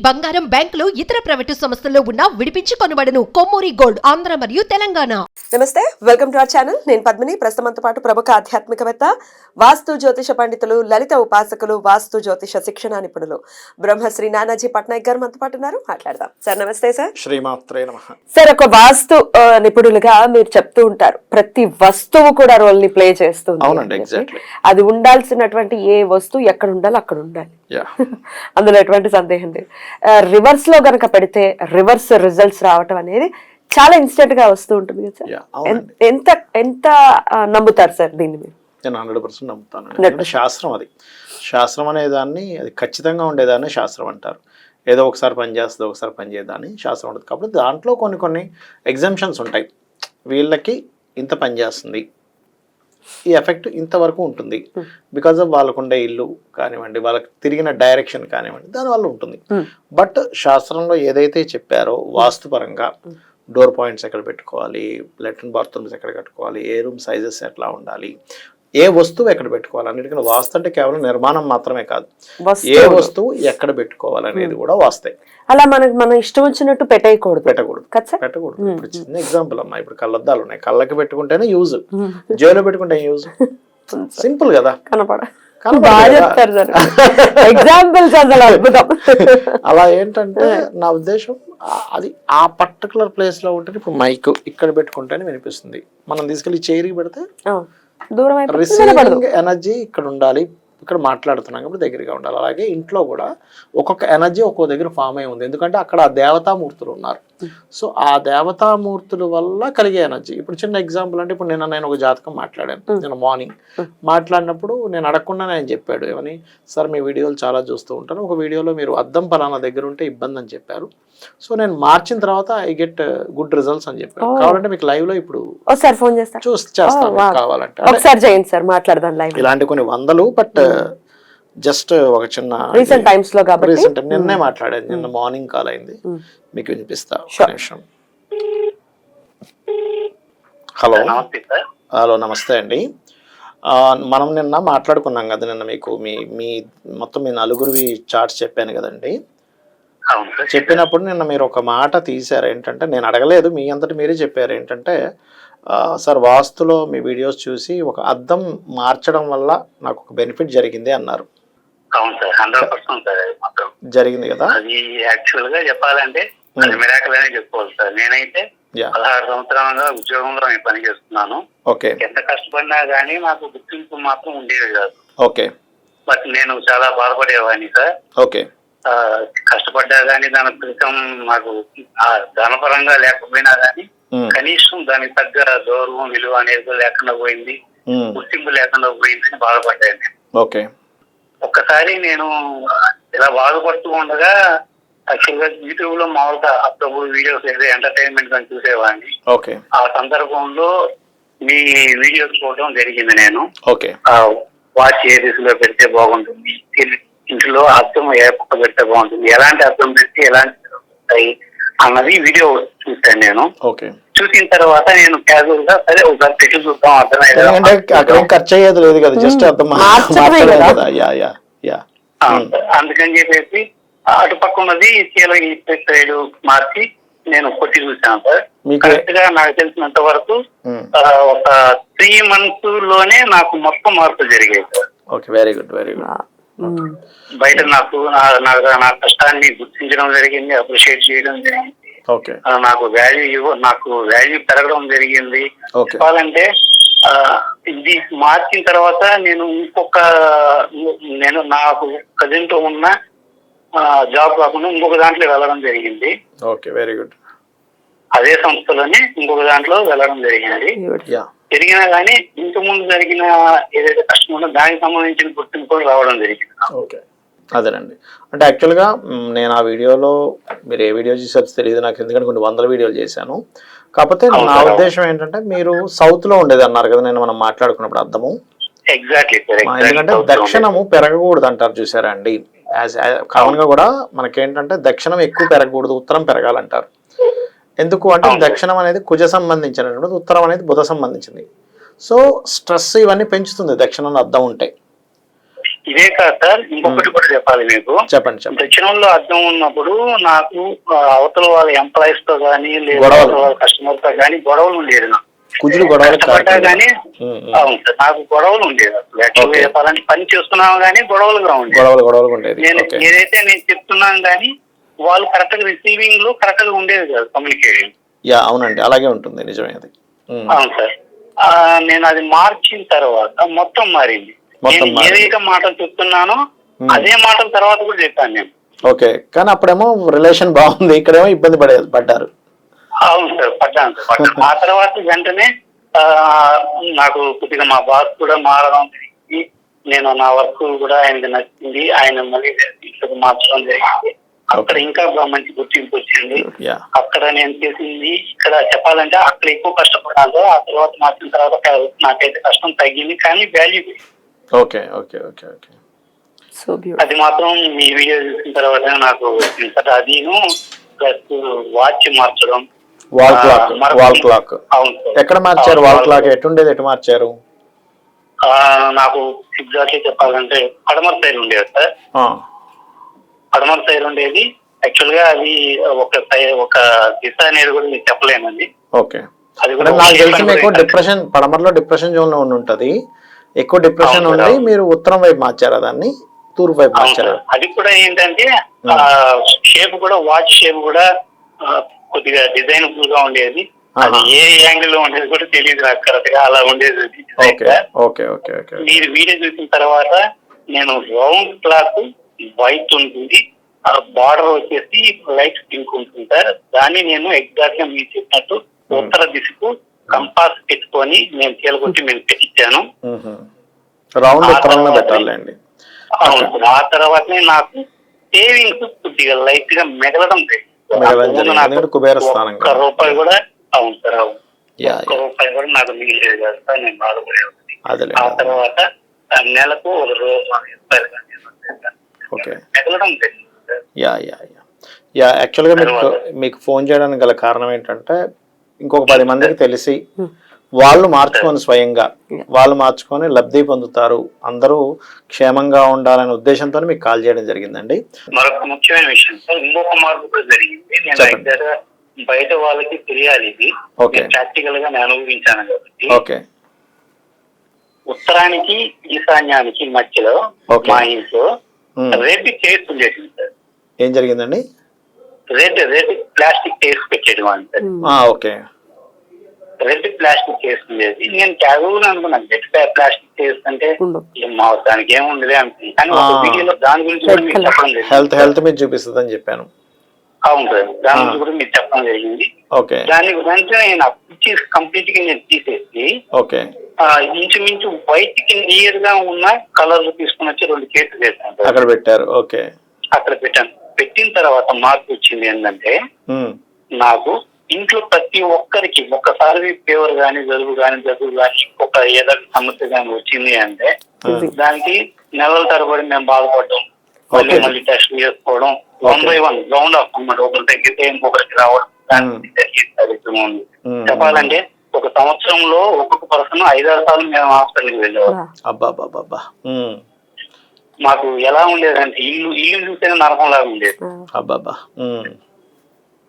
బంగారం, బ్యాంకులు, ఇతర ప్రైవేటు సంస్థల్లో ఉన్న విడిపించి కొనబడను. కొమ్మూరి గోల్డ్, ఆంధ్ర మరియు తెలంగాణ. నమస్తే, వెల్కమ్ టు అవర్ ఛానల్. నేను పద్మిని. ప్రస్తుతంతో పాటు ప్రముఖ ఆధ్యాత్మికవేత్త, వాస్తు జ్యోతిష పండితులు, లలిత ఉపాసకులు, వాస్తు జ్యోతిష శిక్షణ నిపుణులు బ్రహ్మశ్రీ నానాజీ పట్నాయక్ గారు మనతో పాటు ఉన్నారు. మాట్లాడదాం. సార్ నమస్తే. సార్ శ్రీమాత్రే నమః. సార్, ఒక వాస్తు నిపుణులుగా మీరు చెప్తూ ఉంటారు, ప్రతి వస్తువు కూడా రోల్ ని ప్లే చేస్తుంది. అవునండి, ఎగ్జాక్ట్లీ. అది ఉండాల్సినటువంటి ఏ వస్తువు ఎక్కడ ఉండాలో అక్కడ ఉండాలి. అందులో ఎటువంటి సందేహం లేదు. రివర్స్ లో గనక పెడితే రివర్స్ రిజల్ట్స్ రావటం అనేది చాలా ఇన్స్టెంట్ గా వస్తూ ఉంటుంది కదా సార్. ఎంత ఎంత నమ్ముతారు సార్ దీన్ని మీరు? నేను 100% నమ్ముతాను. శాస్త్రం అది. శాస్త్రం అనే దాన్ని, అది ఖచ్చితంగా ఉండేదాన్ని శాస్త్రం అంటారు. ఏదో ఒకసారి పనిచేస్తుంది, ఒకసారి పనిచేయదాన్ని శాస్త్రం ఉంటుంది. కాబట్టి దాంట్లో కొన్ని ఎగ్జామ్షన్స్ ఉంటాయి. వీళ్ళకి ఇంత పనిచేస్తుంది, ఈ ఎఫెక్ట్ ఇంతవరకు ఉంటుంది, బికాజ్ ఆఫ్ వాళ్ళకు ఉండే ఇల్లు కానివ్వండి, వాళ్ళకి తిరిగిన డైరెక్షన్ కానివ్వండి, దానివల్ల ఉంటుంది. బట్ శాస్త్రంలో ఏదైతే చెప్పారో వాస్తుపరంగా డోర్ పాయింట్స్ ఎక్కడ పెట్టుకోవాలి, లెట్రిన్ బాత్రూమ్స్ ఎక్కడ కట్టుకోవాలి, ఏ రూమ్ సైజెస్ ఎట్లా ఉండాలి, ఏ వస్తువు ఎక్కడ పెట్టుకోవాలి, అన్నిటికీ వాస్తు అంటే కేవలం నిర్మాణం మాత్రమే కాదు, ఏ వస్తువు ఎక్కడ పెట్టుకోవాలి అనేది కూడా వాస్తే. అలా మనం ఇష్టం వచ్చినట్టు పెట్టకూడదు. ఇప్పుడు చిన్న ఎగ్జాంపుల్ అమ్మా, ఇప్పుడు కళ్ళద్దాలు ఉన్నాయి, కళ్ళకి పెట్టుకుంటేనే యూజ్, జేబులో పెట్టుకుంటే యూజ్. సింపుల్ కదా. అలా ఏంటంటే నా ఉద్దేశం అది ఆ పర్టికులర్ ప్లేస్ లో ఉంటే, ఇప్పుడు మైక్ ఇక్కడ పెట్టుకుంటేనే వినిపిస్తుంది, మనం తీసుకెళ్లి చైర్కి పెడితే రిసీవింగ్ ఎనర్జీ ఇక్కడ ఉండాలి, ఇక్కడ మాట్లాడుతున్నాం కాబట్టి దగ్గరగా ఉండాలి. అలాగే ఇంట్లో కూడా ఒక్కొక్క ఎనర్జీ ఒక్కో దగ్గర ఫామ్ అయి ఉంది, ఎందుకంటే అక్కడ ఆ దేవతామూర్తులు ఉన్నారు. సో ఆ దేవతామూర్తుల వల్ల కలిగే ఎనర్జీ. ఇప్పుడు చిన్న ఎగ్జాంపుల్ అంటే, ఇప్పుడు నేను ఒక జాతకం మాట్లాడాను, నేను మార్నింగ్ మాట్లాడినప్పుడు నేను అడగకుండానే ఆయన చెప్పాడు, ఏమని, సార్ మీ వీడియోలు చాలా చూస్తూ ఉంటాను, ఒక వీడియోలో మీరు అద్దం పలానా దగ్గర ఉంటే ఇబ్బంది అని చెప్పారు, సో నేను మార్చిన తర్వాత ఐ గెట్ గుడ్ రిజల్ట్స్ అని చెప్పారు. కావాలంటే మీకు లైవ్ లో ఇప్పుడు ఫోన్ చేస్తాను, కావాలంటే ఒకసారి చేయండి సార్, మాట్లాడదాం. ఇలాంటి కొన్ని వందలు, బట్ జస్ట్ ఒక చిన్న రీసెంట్ టైమ్స్ లో కాబట్టి రీసెంట్ నిన్నే మాట్లాడాను, నిన్న మార్నింగ్ కాల్ అయింది, మీకు వినిపిస్తా. హలో హలో, నమస్తే అండి. మనం నిన్న మాట్లాడుకున్నాం కదా, నిన్న మీకు మీ మొత్తం మీ నలుగురివి చార్ట్స్ చెప్పాను కదండి. చెప్పినప్పుడు నిన్న మీరు ఒక మాట తీశారు, ఏంటంటే నేను అడగలేదు, మీ అంతటి మీరే చెప్పారు, ఏంటంటే సార్ వాస్తులో మీ వీడియోస్ చూసి ఒక అద్దం మార్చడం వల్ల నాకు ఒక బెనిఫిట్ జరిగింది అన్నారు. అవును సార్, 100% సార్. అది మాత్రం జరిగింది కదా. అది యాక్చువల్ గా చెప్పాలంటే అది మిరాకిల్ అనే చెప్పుకోవాలి సార్. నేనైతే 16 సంవత్సరాలుగా ఉద్యోగంలో నేను పని చేస్తున్నాను. ఓకే. ఎంత కష్టపడినా గానీ నాకు గుర్తింపు మాత్రం ఉండేది కాదు. ఓకే. బట్ నేను చాలా బాధపడేవాడిని సార్. ఓకే. కష్టపడ్డా గానీ దాని ఫలితం నాకు ధనపరంగా లేకపోయినా గానీ కనీసం దానికి తగ్గ గౌరవం, విలువ అనేది లేకుండా పోయింది, గుర్తింపు లేకుండా పోయిందని బాధపడ్డాను. ఓకే. ఒక్కసారి నేను ఇలా బాధపడుతూ ఉండగా యాక్చువల్ గా యూట్యూబ్ లో మామూలుగా అప్పుడు వీడియోస్ ఏదో ఎంటర్టైన్మెంట్ గా చూసేవాడిని. ఓకే. ఆ సందర్భంలో మీ వీడియోస్ చూడడం జరిగింది. నేను ఓకే వాచ్ ఏ దిశలో పెడితే బాగుంటుంది, ఇంట్లో అర్థం ఏ పక్క పెడితే బాగుంటుంది, ఎలాంటి అర్థం పెడితే ఎలాంటి ఉంటాయి అన్నది వీడియో చూసాను నేను. ఓకే. చూసిన తర్వాత నేను క్యాజువల్ గా సరే ఒకసారి పెట్టి చూద్దాం, అర్థమైంది, ఖర్చు అయ్యేది లేదు కదా, జస్ట్ అర్థం. అందుకని చెప్పేసి అటుపక్క ఉన్నది సైడ్ మార్చి నేను కొట్టి చూసాను సార్. కరెక్ట్ గా నాకు తెలిసినంత వరకు ఒక 3 months లోనే నాకు మొత్తం మార్పులు జరిగాయి sir. Okay, very good, very good. బయట నాకు నా కష్టాన్ని గుర్తించడం జరిగింది, అప్రిషియేట్ చేయడం జరిగింది. ఓకే. నాకు వాల్యూ పెరగడం జరిగింది. చెప్పాలంటే ఇది మార్చిన తర్వాత నేను నాకు కజిన్ తో ఉన్న జాబ్ కాకుండా ఇంకొక దాంట్లో వెళ్ళడం జరిగింది. Okay, very good. అదే సంస్థలోనే ఇంకొక దాంట్లో వెళ్ళడం జరిగింది. జరిగినా గానీ ఇంత ముందు జరిగిన ఏదైతే కష్టం ఉందో దానికి సంబంధించిన గుర్తింపు రావడం జరిగింది. ఓకే, అదేనండి. అంటే యాక్చువల్గా నేను ఆ వీడియోలో, మీరు ఏ వీడియో చేసారో తెలియదు నాకు, ఎందుకంటే కొన్ని 100 వీడియోలు చేశాను. కాకపోతే నా ఉద్దేశం ఏంటంటే, మీరు సౌత్ లో ఉండేది అన్నారు కదా నేను మనం మాట్లాడుకున్నప్పుడు అర్థము. ఎగ్జాక్ట్లీ. ఎందుకంటే దక్షిణము పెరగకూడదు అంటారు, చూసారా అండి. కామన్ గా కూడా మనకేంటంటే దక్షిణం ఎక్కువ పెరగకూడదు, ఉత్తరం పెరగాలంటారు. ఎందుకు అంటే దక్షిణం అనేది కుజ సంబంధించినటువంటి, ఉత్తరం అనేది బుధ సంబంధించింది. సో స్ట్రెస్ ఇవన్నీ పెంచుతుంది దక్షిణంలో అద్దం ఉంటే. ఇదే కాదు సార్, ఇంకొకటి కూడా చెప్పాలి మీకు. చెప్పండి చెప్పండి. దక్షిణంలో అద్దం ఉన్నప్పుడు నాకు అవతల వాళ్ళ ఎంప్లాయీస్ తో గానీ లేదా గొడవలు. వాళ్ళ కస్టమర్ తో గానీ గొడవలు ఉండేది. నాకు కుజుడు గొడవలు కష్టపడ్డా గానీ అవును సార్, నాకు గొడవలు ఉండేది. అసలు యాక్చువల్గా చెప్పాలంటే పని చేస్తున్నాము కానీ గొడవలుగా ఉండేది. గొడవలు ఉండేది. నేను ఏదైతే నేను చెప్తున్నాను కానీ వాళ్ళు కరెక్ట్ గా రిసీవింగ్ లో కరెక్ట్ గా ఉండేది కాదు కమ్యూనికేషన్. యా అవునండి, అలాగే ఉంటుంది, నిజమే అది. అవును సార్. నేను అది మార్చిన తర్వాత మొత్తం మారింది. నేను ఏదైతే మాటలు చెప్తున్నానో అదే మాటల తర్వాత కూడా చెప్పాను నేను. ఓకే, కానీ అప్పుడేమో రిలేషన్ బాగుంది, ఇక్కడేమో ఇబ్బంది పడ్డారు. అవును సార్, పడ్డాను. ఆ తర్వాత వెంటనే నాకు కొద్దిగా మా బాస్ కూడా మారడం జరిగింది. నేను నా వర్క్ కూడా ఆయనకి నచ్చింది, ఆయన మళ్ళీ ఇంట్లోకి మార్చడం జరిగింది. అక్కడ ఇంకా మంచి గుర్తింపు వచ్చింది. అక్కడ నేను చేసింది ఇక్కడ చెప్పాలంటే అక్కడ ఎక్కువ కష్టపడాలి. ఆ తర్వాత మార్చిన తర్వాత నాకైతే కష్టం తగ్గింది, కానీ value. Okay okay okay okay, అది మాత్రం మీ వీడియో చూసిన తర్వాత నాకు అదిను ప్లస్ వాచ్ మార్చడం. వాల్ క్లాక్ అవును, ఎక్కడ మార్చారు? వాల్ క్లాక్ ఎటుండేది, ఎటు మార్చారు? నాకు ఎగ్జాక్ట్లీ చెప్పాలంటే పడమర సైడ్ ఉండేది సార్. పడమర సైడ్ ఉండేది. యాక్చువల్ గా అది ఒక దిశ అనేది కూడా మీకు చెప్పలేనండి. ఓకే, అది కూడా నాకు తెలిసి మీకు డిప్రెషన్, పడమరలో డిప్రెషన్ జోన్ లో ఉంటది, ఎక్కువ డిప్రెషన్ ఉండి మీరు ఉత్తరం వైపు మార్చారా దాన్ని, తూర్పు వైపు మార్చారా? అది కూడా ఏంటంటే షేప్ కూడా, వాచ్ షేప్ కూడా కొద్దిగా డిజైనబుల్ గా ఉండేది. అది ఏ యాంగిల్ లో ఉండేది కూడా తెలియదు నాకు కరెక్ట్ గా, అలా ఉండేది. మీరు వీడియో చూసిన తర్వాత నేను రౌండ్ క్లాత్ వైట్ ఉంటుంది, బార్డర్ వచ్చేసి లైట్ పింక్ ఉంటుంది సార్. దాన్ని నేను ఎగ్జాక్ట్ గా మీరు చెప్పినట్టు ఉత్తర దిశకు కంపాస్ పెట్టుకొని నేను చీలకొట్టి నేను పెట్టించాను. ఆ తర్వాతనే నాకు సేవింగ్స్ కొద్దిగా లైట్ గా మెగలడం ఒక్క రూపాయి కూడా. అవును సార్, అవును, ఒక్క రూపాయి కూడా నాకు మిగిలేదు కదా సార్, నేను బాధపడేది. ఆ తర్వాత నెలకు ఒక రూపాయి మెగలడం జరిగింది. యాక్చువల్గా మీకు ఫోన్ చేయడానికి గల కారణం ఏంటంటే ఇంకొక 10 మందికి తెలిసి వాళ్ళు మార్చుకొని, స్వయంగా వాళ్ళు మార్చుకొని లబ్ధి పొందుతారు, అందరూ క్షేమంగా ఉండాలనే ఉద్దేశంతో మీకు కాల్ చేయడం జరిగిందండి. మరొక ముఖ్యమైన విషయం సార్, ఇంకొక మార్పు కూడా జరిగింది. నేను బయట వాళ్ళకి తెలియాలి, ఇది ప్రాక్టికల్ గా నేను అనుభవించాను కాబట్టి. ఓకే, ఉత్తరానికి ఈశాన్యానికి మధ్యలో మా ఇంట్లో రెడ్ చైర్స్ ఉండేది సార్. ఏం జరిగిందండి? రెడ్ ప్లాస్టిక్ చైర్స్ పెట్టేది అంటే. ఓకే, రెడ్ ప్లాస్టిక్ చైర్స్ ఉండేది. నేను క్యాజువల్ గా అనుకున్నాను, రెడ్ ప్లాస్టిక్ చైర్స్ అంటే మా దానికి ఏముండదు అనుకుంది. కానీ ఒక వీడియోలో దాని గురించి కూడా మీకు చెప్పడం జరిగింది. హెల్త్ మీద చూపిస్తుంది అని చెప్పాను. అవును సార్, దాని గురించి కూడా మీకు చెప్పడం జరిగింది. దాని వెంటనే నేను ఆ పిక్చర్స్ కంప్లీట్ గా నేను తీసేసి ఇంచుమించు వైట్ కి నియర్ గా ఉన్న కలర్లు తీసుకుని వచ్చి 2 కేసులు వేసాను అక్కడ పెట్టారు. ఓకే, అక్కడ పెట్టాను. పెట్టిన తర్వాత మార్పు వచ్చింది ఏంటంటే, నాకు ఇంట్లో ప్రతి ఒక్కరికి ఒక్కసారి ఫీవర్ గానీ జలుబు కానీ ఒక ఏదైనా సమస్య కానీ వచ్చింది అంటే దానికి నెలల తరబడి మేము బాధపడడం, మళ్ళీ టెస్ట్ చేసుకోవడం, 1 by 1 రౌండ్ ఆఫ్ అన్నమాట. ఒకరు తగ్గితే ఇంకొకరికి రావడం ఉంది. చెప్పాలంటే ఒక సంవత్సరంలో ఒక్కొక్క పర్సన్ 5-6 సార్లు మేము హాస్పిటల్కి వెళ్ళేవాళ్ళం. మాకు ఎలా ఉండేదంటే ఇల్లు చూస్తేనే నరకం లాగా ఉండేది.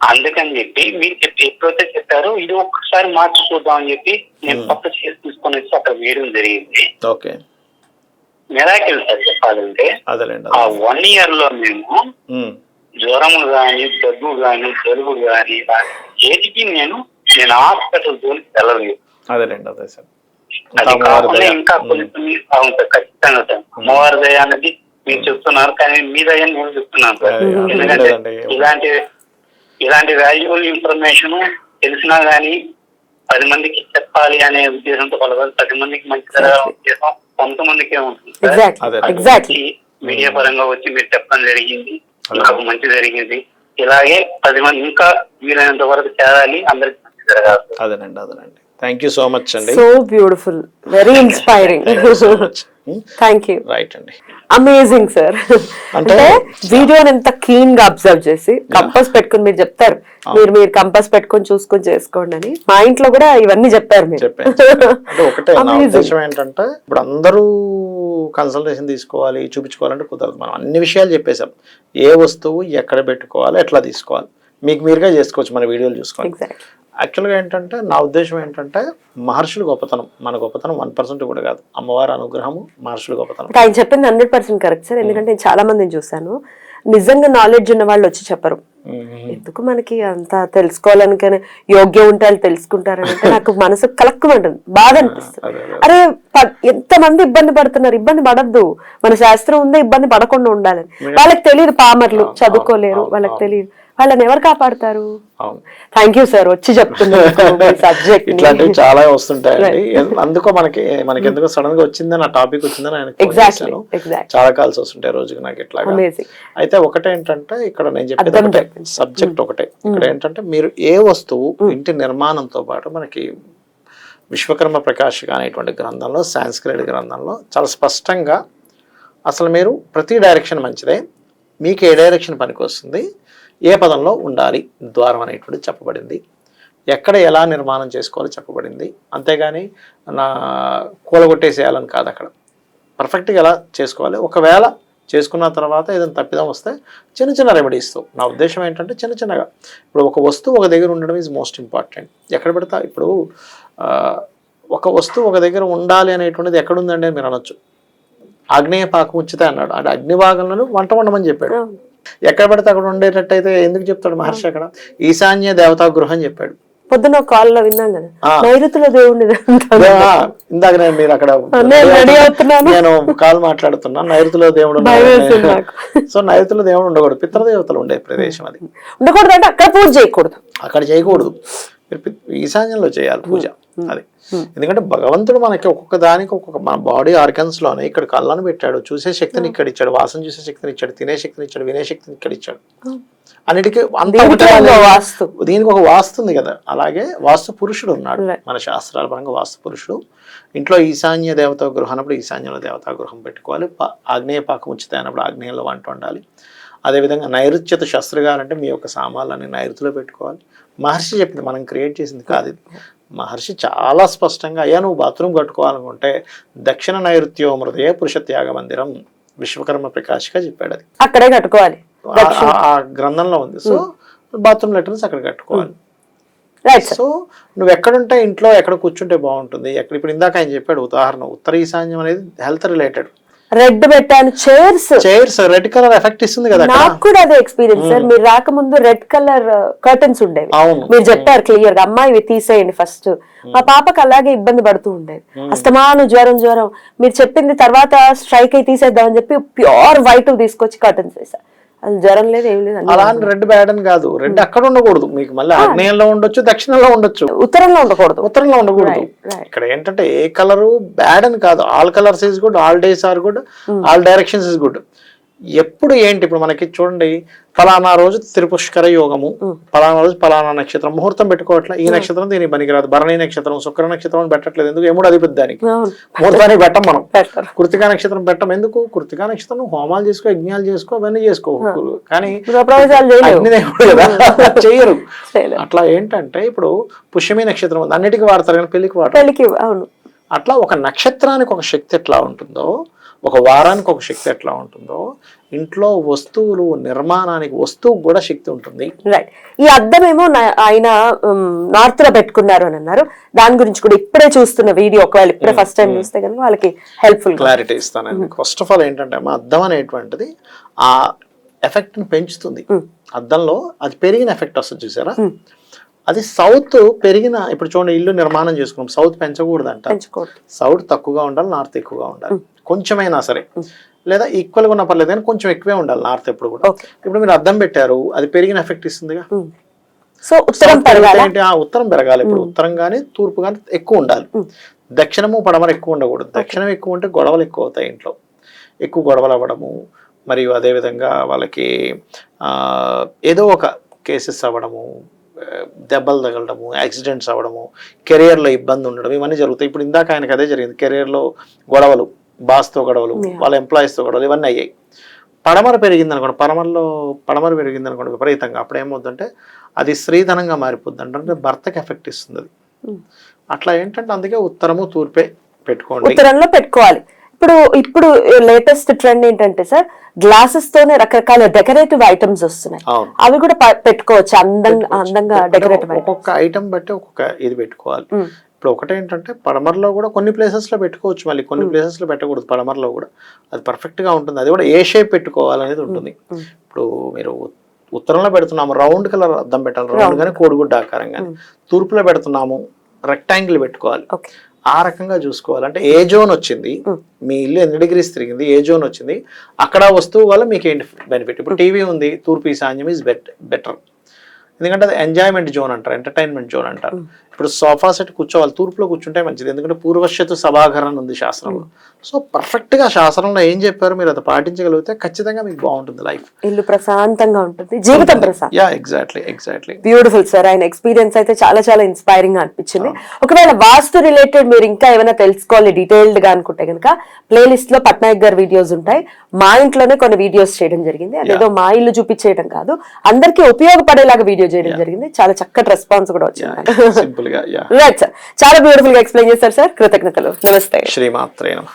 అందుకని చెప్పి మీరు ఎప్పుడైతే చెప్పారో ఇది ఒక్కసారి మార్చి చూద్దాం అని చెప్పి నేను కొత్త చైర్ తీసుకొని వచ్చి అక్కడ వేయడం జరిగింది. మిరాకిల్ సార్ చెప్పాలంటే ఆ 1 year లో మేము జ్వరము గాని, దగ్గు గాని, జలుబు గాని ఏటికి నేను హాస్పిటల్ జోలికి వెళ్ళలేదు. అది కాకుండా ఇంకా కొన్ని ఖచ్చితంగా సార్ అమ్మవారి దయ అనేది మీరు చెప్తున్నారు, కానీ మీ దయ నేను చెప్తున్నాను సార్. ఎందుకంటే ఇలాంటి వాల్యుబుల్ ఇన్ఫర్మేషన్ తెలిసినా గానీ 10 మందికి చెప్పాలి అనే ఉద్దేశంతో 10 మందికి మంచి జరగాలనే ఉద్దేశం కొంతమందికే ఉంటుంది. మీడియా పరంగా వచ్చి మీరు చెప్పడం జరిగింది, నాకు మంచి జరిగింది. ఇలాగే 10 మంది ఇంకా వీలైనంత వరకు చేరాలి, అందరికి మంచి జరగాలి. అదేనండి. థ్యాంక్ యూ సో మచ్ అండి. So beautiful, very inspiring. Thank you. Right అండి, అమేజింగ్ సార్. అంటే వీడియోని ఎంత క్లీన్ గా అబ్జర్వ్ చేసి కంపాస్ పెట్టుకుని మీరు చెప్తారు, మీరు కంపాస్ పెట్టుకొని చూసుకొని చేసుకోండి అని. మా ఇంట్లో కూడా ఇవన్నీ చెప్పారు మీరు. అంటే ఒకటే నా ఉద్దేశం ఏంటంటే, ఇప్పుడు అందరూ కన్సల్టేషన్ తీసుకోవాలి చూపించుకోవాలంటే కుదరదు. మనం అన్ని విషయాలు చెప్పేసాం, ఏ వస్తువు ఎక్కడ పెట్టుకోవాలి ఎట్లా తీసుకోవాలి మీకు మీరుగా చేసుకోవచ్చు మన వీడియోలు చూసుకోవాలి. యాక్చువల్గా ఏంటంటే నా ఉద్దేశం ఏంటంటే మహర్షుల గొప్పతనం, మన గొప్పతనం 1% కూడా కాదు, అమ్మవారి అనుగ్రహము మహర్షుల గొప్పతనం. ఆయన చెప్పింది 100% కరెక్ట్ సార్. ఎందుకంటే నేను చాలా మందిని చూసాను, నిజంగా నాలెడ్జ్ ఉన్న వాళ్ళు వచ్చి చెప్పరు. ఎందుకు మనకి అంత తెలుసుకోవాలని, కానీ యోగ్యం ఉంటే వాళ్ళు తెలుసుకుంటారని అంటే నాకు మనసు కలక్కమంటుంది, బాధ అనిపిస్తుంది. అరే ఎంత మంది ఇబ్బంది పడుతున్నారు, ఇబ్బంది పడద్దు, మన శాస్త్రం ఉందే ఇబ్బంది పడకుండా ఉండాలని. వాళ్ళకి తెలియదు, పామర్లు చదువుకోలేరు, వాళ్ళకి తెలియదు, వాళ్ళని ఎవరు కాపాడతారు? థ్యాంక్ యూ సార్ వచ్చి చెప్తున్నారు సబ్జెక్ట్. ఇట్లాంటివి చాలా వస్తుంటాయండి, అందుకో మనకి ఎందుకో సడన్ గా వచ్చిందని ఆ టాపిక్ వచ్చిందని ఆయన చాలా కాల్స్ వస్తుంటాయి రోజుకి నాకు ఇట్లా. అయితే ఒకటేంటంటే ఇక్కడ నేను చెప్పేది సబ్జెక్ట్ ఒకటే, ఇక్కడ ఏంటంటే మీరు ఏ వస్తువు ఇంటి నిర్మాణంతో పాటు మనకి విశ్వకర్మ ప్రకాశిక అనేటువంటి గ్రంథంలో, సాంస్క్రిట్ గ్రంథంలో చాలా స్పష్టంగా అసలు మీరు ప్రతి డైరెక్షన్ మంచిదే, మీకు ఏ డైరెక్షన్ పనికి వస్తుంది, ఏ పదంలో ఉండాలి ద్వారం అనేటువంటిది చెప్పబడింది, ఎక్కడ ఎలా నిర్మాణం చేసుకోవాలో చెప్పబడింది. అంతేగాని నా కూలగొట్టేసేయాలని కాదు, అక్కడ పర్ఫెక్ట్గా ఎలా చేసుకోవాలి. ఒకవేళ చేసుకున్న తర్వాత ఏదైనా తప్పిదం వస్తే చిన్న చిన్న రెమెడీస్తో, నా ఉద్దేశం ఏంటంటే చిన్న చిన్నగా, ఇప్పుడు ఒక వస్తువు ఒక దగ్గర ఉండడం ఈజ్ మోస్ట్ ఇంపార్టెంట్. ఎక్కడ పెడతా, ఇప్పుడు ఒక వస్తువు ఒక దగ్గర ఉండాలి అనేటువంటిది ఎక్కడుందండి అని మీరు అనొచ్చు. ఆగ్నేయ పాకం ఉచిత అన్నాడు, అంటే అగ్ని భాగంలో వంట వండమని చెప్పాడు. ఎక్కడ పడితే అక్కడ ఉండేటట్టయితే ఎందుకు చెప్తాడు మహర్షి? అక్కడ ఈశాన్య దేవతా గృహం అని చెప్పాడు. పొద్దున కాల్లో విన్నాం కదా, నైరుతిలో దేవుడి. ఇందాక మీరు అక్కడ నేను కాల్ మాట్లాడుతున్నా, నైరుతిలో దేవుడు. సో నైరుతిలో దేవుడు ఉండకూడదు, పితృదేవతలు ఉండే ప్రదేశం అది ఉండకూడదు, అంటే అక్కడ పూజ చేయకూడదు, అక్కడ చేయకూడదు, ఈశాన్యంలో చేయాలి పూజ అది. ఎందుకంటే భగవంతుడు మనకి ఒక్కొక్క దానికి ఒక్కొక్క, మన బాడీ ఆర్గన్స్ లోనే ఇక్కడ కళ్ళను పెట్టాడు, చూసే శక్తిని ఇక్కడ ఇచ్చాడు, వాసన చూసే శక్తిని ఇచ్చాడు, తినే శక్తిని ఇచ్చాడు, వినే శక్తిని ఇక్కడ ఇచ్చాడు. అన్నిటికీ వాస్తు, దీనికి ఒక వాస్తు ఉంది కదా. అలాగే వాస్తు పురుషుడు ఉన్నాడు మన శాస్త్రాల పరంగా. వాస్తు పురుషుడు ఇంట్లో ఈశాన్య దేవతా గృహం అన్నప్పుడు ఈశాన్యంలో దేవతా గృహం పెట్టుకోవాలి, ఆగ్నేయ పాకం ఉచిత అన్నప్పుడు ఆగ్నేయంలో వంట ఉండాలి. అదేవిధంగా నైరుత్యత శస్త్రగారు అంటే మీ యొక్క సామాన్లన్నీ నైరుతిలో పెట్టుకోవాలి. మహర్షి చెప్పింది, మనం క్రియేట్ చేసింది కాదు ఇది. మహర్షి చాలా స్పష్టంగా, అయ్యా నువ్వు బాత్రూమ్ కట్టుకోవాలనుకుంటే దక్షిణ నైరుత్యో మృదయ పురుష త్యాగ మందిరం విశ్వకర్మ ప్రకాశిగా చెప్పాడు, అది అక్కడే కట్టుకోవాలి, ఆ గ్రంథంలో ఉంది. సో బాత్రూమ్ లెటర్స్ అక్కడ కట్టుకోవాలి. సో నువ్వు ఎక్కడుంటే ఇంట్లో ఎక్కడ కూర్చుంటే బాగుంటుంది, ఎక్కడ. ఇప్పుడు ఇందాక ఆయన చెప్పాడు ఉదాహరణ, ఉత్తర ఈశాన్యం అనేది హెల్త్ రిలేటెడ్. రెడ్ పెట్టాను, చైర్స్ రెడ్ కలర్ ఎఫెక్ట్ ఇస్తుంది కదా. నాకు కూడా అదే ఎక్స్పీరియన్స్ సార్. మీరు రాకముందు రెడ్ కలర్ కర్టన్స్ ఉండేవి, మీరు చెప్పారు క్లియర్ గా, అమ్మా ఇవి తీసేయండి ఫస్ట్. మా పాపకు అలాగే ఇబ్బంది పడుతూ ఉండేది, అస్తమాను జ్వరం. మీరు చెప్పింది తర్వాత స్ట్రైక్ అయి తీసేద్దామని చెప్పి ప్యూర్ వైట్ తీసుకొచ్చి కర్టన్స్ వేసా. అది జ్వరం లేదు, ఏం లేదు. అలా రెడ్ బ్యాడ్ అని కాదు, రెడ్ అక్కడ ఉండకూడదు, మీకు మళ్ళీ ఆగ్నేయంలో ఉండొచ్చు, దక్షిణంలో ఉండొచ్చు, ఉత్తరంలో ఉండకూడదు. ఇక్కడ ఏంటంటే ఏ కలరు బ్యాడ్ అని కాదు, all colours is good, all days are good, all directions is good. ఎప్పుడు ఏంటి, ఇప్పుడు మనకి చూడండి, ఫలానా రోజు త్రిపుష్కర యోగము, ఫలానా రోజు ఫలానా నక్షత్రం, ముహూర్తం పెట్టుకోవట్లే, ఈ నక్షత్రం దీనికి పనికిరాదు, భరణి నక్షత్రం, శుక్ర నక్షత్రం అని పెట్టట్లేదు. ఎందుకు? ఎముడు అధిపతి దానికి, ముహూర్తానికి పెట్టం మనం. కృతికా నక్షత్రం పెట్టం, ఎందుకు? కృతికా నక్షత్రం హోమాలు చేసుకో, యజ్ఞాలు చేసుకో, అవన్నీ చేసుకో, కానీ చెయ్యరు. అట్లా ఏంటంటే ఇప్పుడు పుష్యమి నక్షత్రం ఉంది, అన్నిటికీ వాడతారు కానీ పెళ్లికి వాడతారు. అట్లా ఒక నక్షత్రానికి ఒక శక్తి ఎట్లా ఉంటుందో, ఒక వారానికి ఒక శక్తి ఎట్లా ఉంటుందో, ఇంట్లో వస్తువులు నిర్మాణానికి వస్తువు కూడా శక్తి ఉంటుంది. రైట్. ఈ అద్దం ఏమో ఆయన నార్త్ లో పెట్టుకున్నారు అని అన్నారు, దాని గురించి కూడా ఇప్పుడే చూస్తున్న వీడియో, ఒకవేళ ఇప్పుడే ఫస్ట్ టైం చూస్తే కనుక వాళ్ళకి హెల్ప్ఫుల్ క్లారిటీ ఇస్తాను. ఫస్ట్ ఆఫ్ ఆల్ ఏంటంటే మా అద్దం అనేటువంటిది ఆ ఎఫెక్ట్ ని పెంచుతుంది. అద్దంలో అది పెరిగిన ఎఫెక్ట్ వస్తుంది చూసారా, అది సౌత్ పెరిగిన. ఇప్పుడు చూడండి, ఇల్లు నిర్మాణం చేసుకున్నాం, సౌత్ పెంచకూడదు అంట, సౌత్ తక్కువగా ఉండాలి, నార్త్ ఎక్కువగా ఉండాలి, కొంచెమైనా సరే, లేదా ఈక్వల్ గా ఉన్న పర్లేదు కానీ కొంచెం ఎక్కువే ఉండాలి నార్త్ ఎప్పుడు కూడా. ఇప్పుడు మీరు అద్దం పెట్టారు, అది పెరిగిన ఎఫెక్ట్ ఇస్తుందిగా. సో ఉత్తరం పెరగాలి. ఇప్పుడు ఉత్తరం గానీ తూర్పు గానీ ఎక్కువ ఉండాలి, దక్షిణము పడమర ఎక్కువ ఉండకూడదు. దక్షిణం ఎక్కువ ఉంటే గొడవలు ఎక్కువ అవుతాయి, ఇంట్లో ఎక్కువ గొడవలు అవ్వడము, మరియు అదేవిధంగా వాళ్ళకి ఏదో ఒక కేసెస్ అవ్వడము, దెబ్బలు తగలడము, యాక్సిడెంట్స్ అవ్వడము, కెరియర్లో ఇబ్బంది ఉండడం, ఇవన్నీ జరుగుతాయి. ఇప్పుడు ఇందాక ఆయనకు అదే జరిగింది, కెరియర్లో గొడవలు, బాస్తో గొడవలు, వాళ్ళ ఎంప్లాయీస్తో గొడవలు, ఇవన్నీ అయ్యాయి. పడమర పెరిగింది అనుకోండి, పడమర పెరిగింది అనుకోండి విపరీతంగా, అప్పుడు ఏమవుతుందంటే అది స్త్రీధనంగా మారిపోద్ది, అంటే భర్తకి ఎఫెక్ట్ ఇస్తుంది అది. అట్లా ఏంటంటే అందుకే ఉత్తరము తూర్పే పెట్టుకోండి, ఉత్తరంలో పెట్టుకోవాలి. ఇప్పుడు లేటెస్ట్ ట్రెండ్ ఏంటంటే సార్, గ్లాసెస్ తోనే రకరకాల డెకరేటివ్ ఐటమ్స్ వస్తున్నాయి. అవును. అవి కూడా పెట్టుకోవచ్చు, అందంగా డెకరేటివ్ ఒక్కొక్క ఐటమ్ బట్టి ఒక్కొక్క ఇది పెట్టుకోవాలి. ఇప్పుడు ఒకటేంటంటే పడమరలో కూడా కొన్ని ప్లేసెస్ లో పెట్టుకోవచ్చు, మళ్ళీ కొన్ని ప్లేసెస్ లో పెట్టకూడదు. పడమరలో కూడా అది పర్ఫెక్ట్ గా ఉంటుంది. అది కూడా ఏ షేప్ పెట్టుకోవాలనేది ఉంటుంది. ఇప్పుడు మీరు ఉత్తరంలో పెడుతున్నాము రౌండ్ కలర్ అద్దం పెట్టాలి, రౌండ్ గానీ కోడిగుడ్డ ఆకారం కానీ. తూర్పులో పెడుతున్నాము రెక్టాంగిల్ పెట్టుకోవాలి. ఆ రకంగా చూసుకోవాలి. అంటే ఏ జోన్ వచ్చింది, మీ ఇల్లు ఎన్ని డిగ్రీస్ తిరిగింది, ఏ జోన్ వచ్చింది, అక్కడ వస్తువు వల్ల మీకు ఏంటి బెనిఫిట్. ఇప్పుడు టీవీ ఉంది, తూర్పు ఈశాన్యం ఈజ్ బెటర్. ఎందుకంటే అది ఎంజాయ్మెంట్ జోన్ అంటారు, ఎంటర్టైన్మెంట్ జోన్ అంటారు. ఇప్పుడు సోఫా సెట్ కూర్చోవాలి, తూర్పులో కూర్చుంటే మంచిది. ఎందుకంటే పూర్వశ్యతు సభాగరణ ఉంది శాస్త్రంలో. సో పర్ఫెక్ట్ గా శాస్త్రంలో ఏం చెప్పారు మీరు అది పాటించగలిగితే ఖచ్చితంగా మీకు బాగుంటుంది లైఫ్. ఇల్లు ప్రశాంతంగా ఉంటుంది, జీవితం ప్రశాంతం. Yeah exactly. బ్యూటిఫుల్ సార్, ఆయన ఎక్స్పీరియన్స్ అయితే చాలా చాలా ఇన్స్పైరింగ్ గా అనిపించింది. ఒకవేళ వాస్తు రిలేటెడ్ మీరు ఇంకా ఏమైనా తెలుసుకోవాలి డీటెయిల్డ్ గా అనుకుంటే కనుక ప్లేలిస్ట్ లో పట్నాయక్ గారి వీడియోస్ ఉంటాయి. మా ఇంట్లోనే కొన్ని వీడియోస్ చేయడం జరిగింది. అదేదో మా ఇల్లు చూపించేయడం కాదు, అందరికీ ఉపయోగపడేలాగా వీడియో చేయడం జరిగింది. చాలా చక్కటి రెస్పాన్స్ కూడా వచ్చింది. సింపుల్ గా రైట్ సార్, చాలా బ్యూటిఫుల్ గా ఎక్స్ప్లెయిన్ చేస్తారు సార్. కృతజ్ఞతలు. నమస్తే. శ్రీమాత్రే నమః.